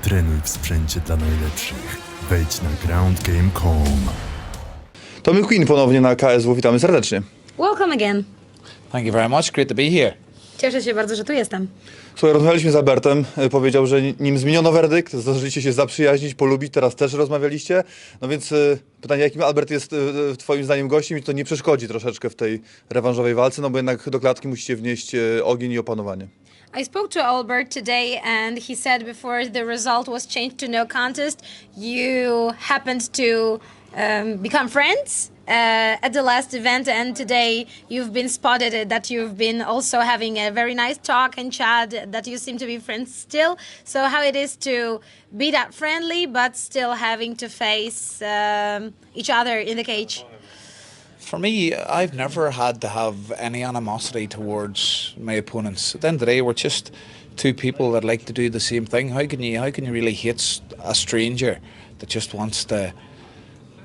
Trenuj w sprzęcie dla najlepszych. Wejdź na groundgame.com. To my Quinn ponownie na KSW, witamy serdecznie. Welcome again. Thank you very much. Great to be here. Cieszę się bardzo, że tu jestem. Słuchaj, rozmawialiśmy z Albertem, powiedział, że nim zmieniono werdykt, zdążyliście się zaprzyjaźnić, polubić, teraz też rozmawialiście. No więc pytanie, jakim Albert jest twoim zdaniem gościem i to nie przeszkodzi troszeczkę w tej rewanżowej walce, no bo jednak do klatki musicie wnieść ogień i opanowanie. I spoke to Albert today and he said before the result was changed to no contest, you happened to become friends at the last event, and today you've been spotted that you've been also having a very nice talk and chat, that you seem to be friends still. So how it is to be that friendly but still having to face each other in the cage? For me, I've never had to have any animosity towards my opponents. At the end of the day, we're just two people that like to do the same thing. How can you really hate a stranger that just wants to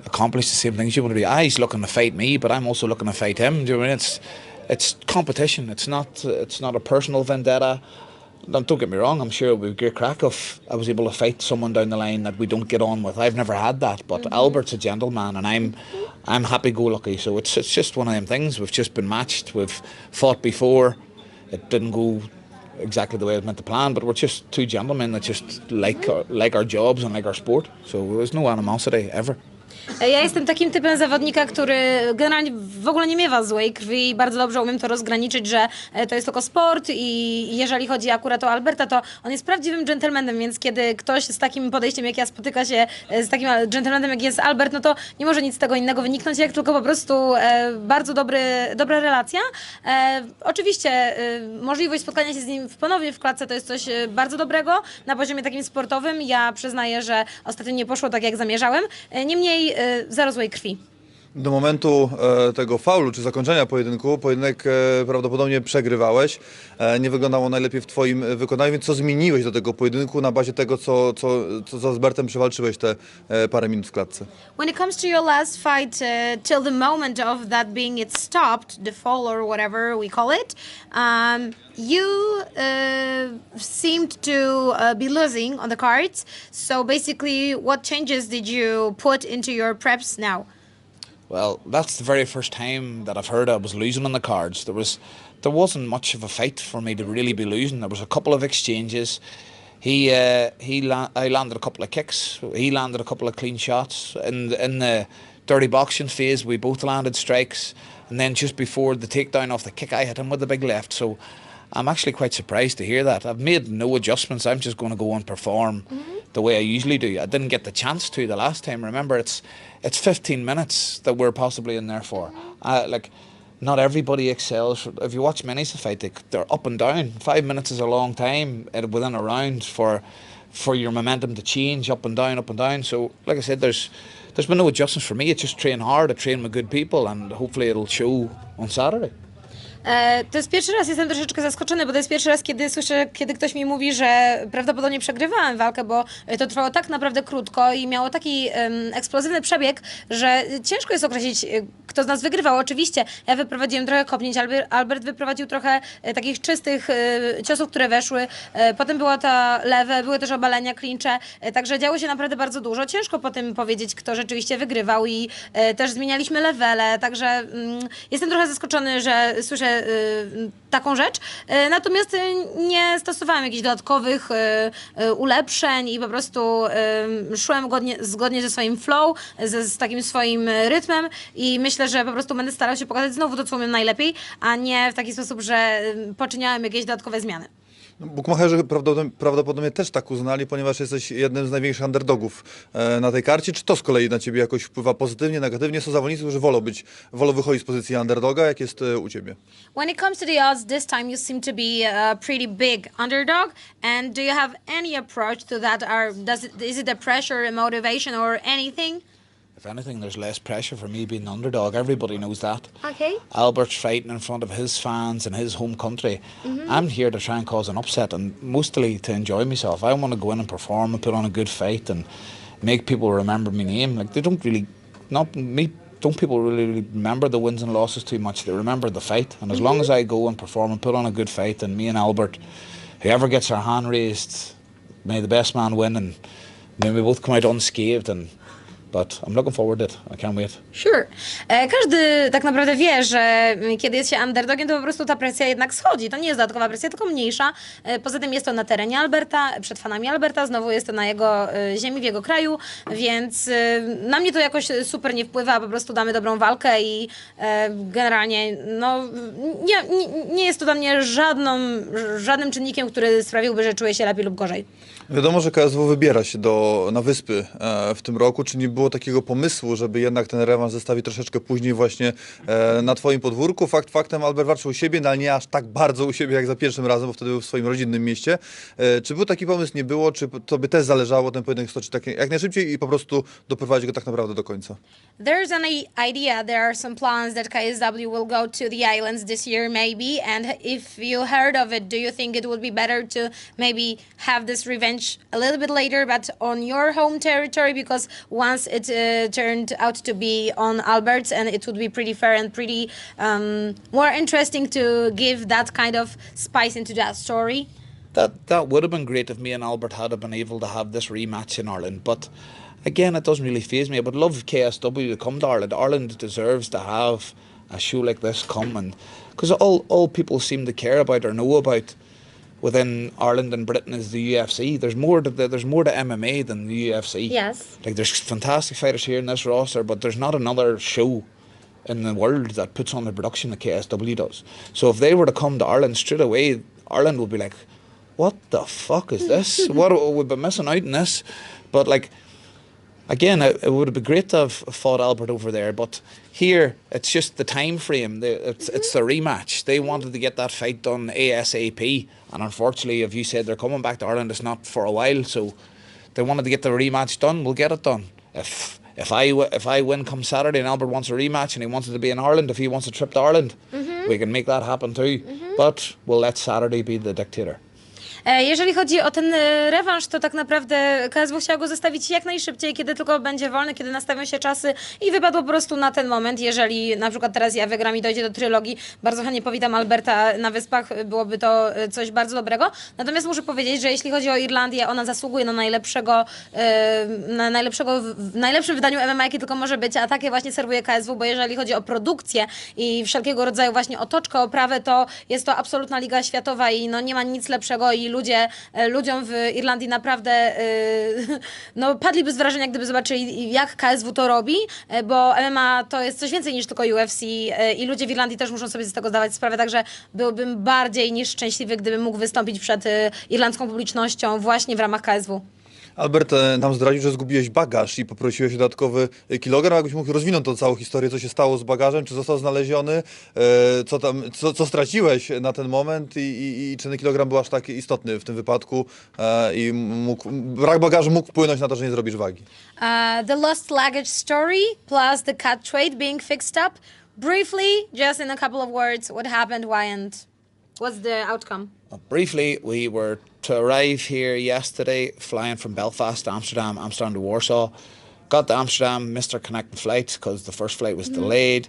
accomplish the same things you want to do? He's looking to fight me, but I'm also looking to fight him. Do you know what I mean? It's competition. It's not a personal vendetta. Don't get me wrong, I'm sure it would be a great crack if I was able to fight someone down the line that we don't get on with. I've never had that, but Albert's a gentleman and I'm happy-go-lucky, so it's just one of them things. We've just been matched, we've fought before, it didn't go exactly the way I was meant to plan, but we're just two gentlemen that just like our jobs and like our sport, so there's no animosity ever. Ja jestem takim typem zawodnika, który generalnie w ogóle nie miewa złej krwi i bardzo dobrze umiem to rozgraniczyć, że to jest tylko sport i jeżeli chodzi akurat o Alberta, to on jest prawdziwym dżentelmenem, więc kiedy ktoś z takim podejściem jak ja spotyka się z takim dżentelmenem jak jest Albert, no to nie może nic z tego innego wyniknąć, jak tylko po prostu bardzo dobra relacja. Oczywiście możliwość spotkania się z nim ponownie w klatce to jest coś bardzo dobrego na poziomie takim sportowym. Ja przyznaję, że ostatnio nie poszło tak jak zamierzałem. Niemniej zero złej krwi. Do momentu tego faulu, czy zakończenia pojedynku, pojedynek prawdopodobnie przegrywałeś. Nie wyglądało najlepiej w twoim wykonaniu, więc co zmieniłeś do tego pojedynku na bazie tego, co z Albertem przewalczyłeś te parę minut w klatce? When it comes to your last fight, till the moment of that being it stopped, the fall or whatever we call it, you seemed to be losing on the cards. So basically, what changes did you put into your preps now? Well, that's the very first time that I've heard I was losing on the cards. There wasn't much of a fight for me to really be losing. There was a couple of exchanges. I landed a couple of kicks. He landed a couple of clean shots. In the dirty boxing phase, we both landed strikes. And then just before the takedown off the kick, I hit him with the big left. So I'm actually quite surprised to hear that. I've made no adjustments. I'm just going to go and perform the way I usually do. I didn't get the chance to the last time. Remember, it's 15 minutes that we're possibly in there for. Not everybody excels. If you watch Minis fight, they're up and down. 5 minutes is a long time within a round for your momentum to change up and down, up and down. So, like I said, there's been no adjustments for me. It's just train hard, I train with good people, and hopefully it'll show on Saturday. To jest pierwszy raz, jestem troszeczkę zaskoczony, bo to jest pierwszy raz, kiedy słyszę, kiedy ktoś mi mówi, że prawdopodobnie przegrywałem walkę, bo to trwało tak naprawdę krótko i miało taki eksplozywny przebieg, że ciężko jest określić, kto z nas wygrywał. Oczywiście ja wyprowadziłem trochę kopnięć, Albert wyprowadził trochę takich czystych ciosów, które weszły. Potem było to lewe, były też obalenia, klincze, także działo się naprawdę bardzo dużo. Ciężko po tym powiedzieć, kto rzeczywiście wygrywał i też zmienialiśmy levele, także jestem trochę zaskoczony, że słyszę taką rzecz. Natomiast nie stosowałem jakichś dodatkowych ulepszeń i po prostu szłem zgodnie ze swoim flow, z takim swoim rytmem i myślę, że po prostu będę starał się pokazać znowu to, co umiem najlepiej, a nie w taki sposób, że poczyniałem jakieś dodatkowe zmiany. Bukmacherzy prawdopodobnie też tak uznali, ponieważ jesteś jednym z największych underdogów na tej karcie. Czy to z kolei na ciebie jakoś wpływa pozytywnie, negatywnie? Są zawodnicy, którzy wolą wychodzić z pozycji underdoga. Jak jest u ciebie? When it comes to the odds, this time you seem to be a pretty big underdog. And do you have any approach to that? Is it a pressure, a motivation, or anything? If anything, there's less pressure for me being the underdog. Everybody knows that. Okay. Albert's fighting in front of his fans in his home country. I'm here to try and cause an upset and mostly to enjoy myself. I want to go in and perform and put on a good fight and make people remember my name. Like, they don't really, not me, don't people really remember the wins and losses too much. They remember the fight. And as long as I go and perform and put on a good fight, and me and Albert, whoever gets our hand raised, may the best man win, and may we both come out unscathed. But I'm looking forward to it. I can't wait. Sure. Każdy tak naprawdę wie, że kiedy jest się underdogiem, to po prostu ta presja jednak schodzi. To nie jest dodatkowa presja, tylko mniejsza. Poza tym jest to na terenie Alberta, przed fanami Alberta, znowu jest to na jego ziemi, w jego kraju, więc na mnie to jakoś super nie wpływa, po prostu damy dobrą walkę i generalnie no, nie jest to dla mnie żadnym czynnikiem, który sprawiłby, że czuję się lepiej lub gorzej. Wiadomo, że KSW wybiera się na wyspy w tym roku. Czy nie było takiego pomysłu, żeby jednak ten rewanż zestawić troszeczkę później właśnie na twoim podwórku? Faktem Albert walczył u siebie, no ale nie aż tak bardzo u siebie jak za pierwszym razem, bo wtedy był w swoim rodzinnym mieście. Czy był taki pomysł? Nie było? Czy tobie też zależało ten pojedynek stoczyć tak jak najszybciej i po prostu doprowadzić go tak naprawdę do końca? There's an idea, there are some plans that KSW will go to the islands this year maybe, and if you heard of it, do you think it would be better to maybe have this revenge a little bit later, but on your home territory, because once it turned out to be on Albert's, and it would be pretty fair and pretty more interesting to give that kind of spice into that story? That would have been great if me and Albert had been able to have this rematch in Ireland, but again, it doesn't really faze me. I would love KSW to come to Ireland. Ireland deserves to have a show like this come, and because all people seem to care about or know about within Ireland and Britain is the UFC. There's more to MMA than the UFC. Yes. Like there's fantastic fighters here in this roster, but there's not another show in the world that puts on the production that KSW does. So if they were to come to Ireland straight away, Ireland would be like, what the fuck is this? What we've been missing out in this? But like, again, it would have been great to have fought Albert over there, but here it's just the time frame. It's the rematch. They wanted to get that fight done ASAP, and unfortunately, if you said they're coming back to Ireland, it's not for a while. So they wanted to get the rematch done. We'll get it done. If I win come Saturday and Albert wants a rematch and he wants it to be in Ireland, if he wants a trip to Ireland, we can make that happen too. But we'll let Saturday be the dictator. Jeżeli chodzi o ten rewanż, to tak naprawdę KSW chciał go zostawić jak najszybciej, kiedy tylko będzie wolny, kiedy nastawią się czasy i wypadło po prostu na ten moment. Jeżeli na przykład teraz ja wygram i dojdzie do trylogii, bardzo chętnie powitam Alberta na Wyspach, byłoby to coś bardzo dobrego. Natomiast muszę powiedzieć, że jeśli chodzi o Irlandię, ona zasługuje na w najlepszym wydaniu MMA, jakie tylko może być, a takie właśnie serwuje KSW, bo jeżeli chodzi o produkcję i wszelkiego rodzaju właśnie otoczkę, oprawę, to jest to absolutna liga światowa i no nie ma nic lepszego i ludziom w Irlandii naprawdę no, padliby z wrażenia, gdyby zobaczyli, jak KSW to robi, bo MMA to jest coś więcej niż tylko UFC i ludzie w Irlandii też muszą sobie z tego zdawać sprawę, także byłbym bardziej niż szczęśliwy, gdybym mógł wystąpić przed irlandzką publicznością właśnie w ramach KSW. Albert nam zdradził, że zgubiłeś bagaż i poprosiłeś o dodatkowy kilogram. Jakbyś mógł rozwinąć tą całą historię, co się stało z bagażem, czy został znaleziony, co straciłeś na ten moment i czy ten kilogram był aż tak istotny w tym wypadku i brak bagażu mógł wpłynąć na to, że nie zrobisz wagi. The lost luggage story plus the cut trade being fixed up. Briefly, just in a couple of words, what happened, why, and what's the outcome? Briefly, we were to arrive here yesterday, flying from Belfast to Amsterdam, Amsterdam to Warsaw. Got to Amsterdam, missed our connecting flight because the first flight was delayed.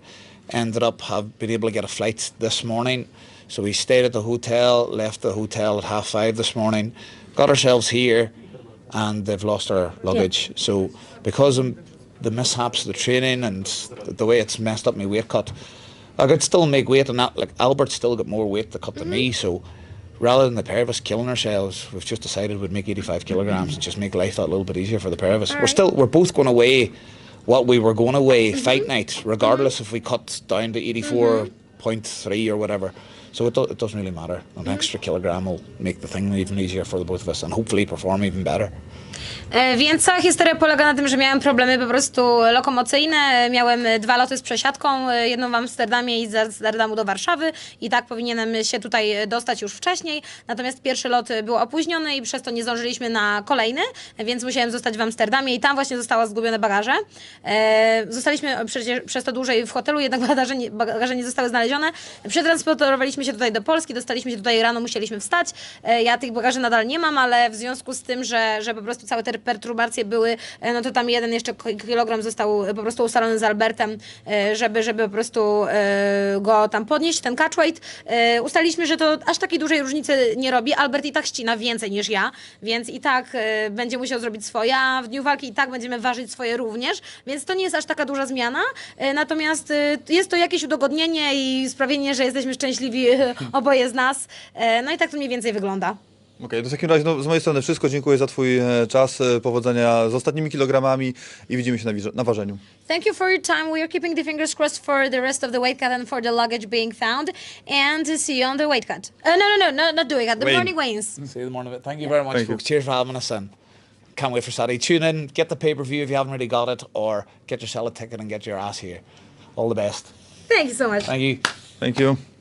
Ended up being able to get a flight this morning. So we stayed at the hotel, left the hotel at 5:30 this morning, got ourselves here, and they've lost our luggage. Yeah. So because of the mishaps of the training and the way it's messed up my weight cut, I could still make weight, and that, like Albert's still got more weight to cut than me, so rather than the pair of us killing ourselves, we've just decided we'd make 85 kilograms and just make life that little bit easier for the pair of us. We're both going to weigh what we were going to weigh fight night, regardless if we cut down to 84.3 or whatever. So it doesn't really matter. An extra kilogram will make the thing even easier for the both of us and hopefully perform even better. Więc cała historia polega na tym, że miałem problemy po prostu lokomocyjne. Miałem 2 loty z przesiadką, jedną w Amsterdamie i z Amsterdamu do Warszawy i tak powinienem się tutaj dostać już wcześniej. Natomiast pierwszy lot był opóźniony i przez to nie zdążyliśmy na kolejny, więc musiałem zostać w Amsterdamie i tam właśnie zostało zgubione bagaże. Zostaliśmy przecież przez to dłużej w hotelu, jednak bagaże nie zostały znalezione. Przetransportowaliśmy się tutaj do Polski, dostaliśmy się tutaj rano, musieliśmy wstać. Ja tych bagaży nadal nie mam, ale w związku z tym, że po prostu całe te perturbacje były, no to tam jeden jeszcze kilogram został po prostu ustalony z Albertem, żeby po prostu go tam podnieść, ten catch weight. Ustaliliśmy, że to aż takiej dużej różnicy nie robi. Albert i tak ścina więcej niż ja, więc i tak będzie musiał zrobić swoje, a w dniu walki i tak będziemy ważyć swoje również, więc to nie jest aż taka duża zmiana, natomiast jest to jakieś udogodnienie i sprawienie, że jesteśmy szczęśliwi oboje z nas, no i tak to mniej więcej wygląda. Okej, to w takim razie z mojej strony wszystko. Dziękuję za twój czas, powodzenia z ostatnimi kilogramami i widzimy się na ważeniu. Thank you for your time. We are keeping the fingers crossed for the rest of the weight cut and for the luggage being found. And see you on the weight cut. No, not the weight cut. The Weigh. morning weigh-ins. See you in the morning. Thank you very much, Thank you. folks. Cheers for having us in. Can't wait for Saturday. Tune in, get the pay-per-view if you haven't already got it, or get yourself a ticket and get your ass here. All the best. Thank you so much. Thank you. Thank you.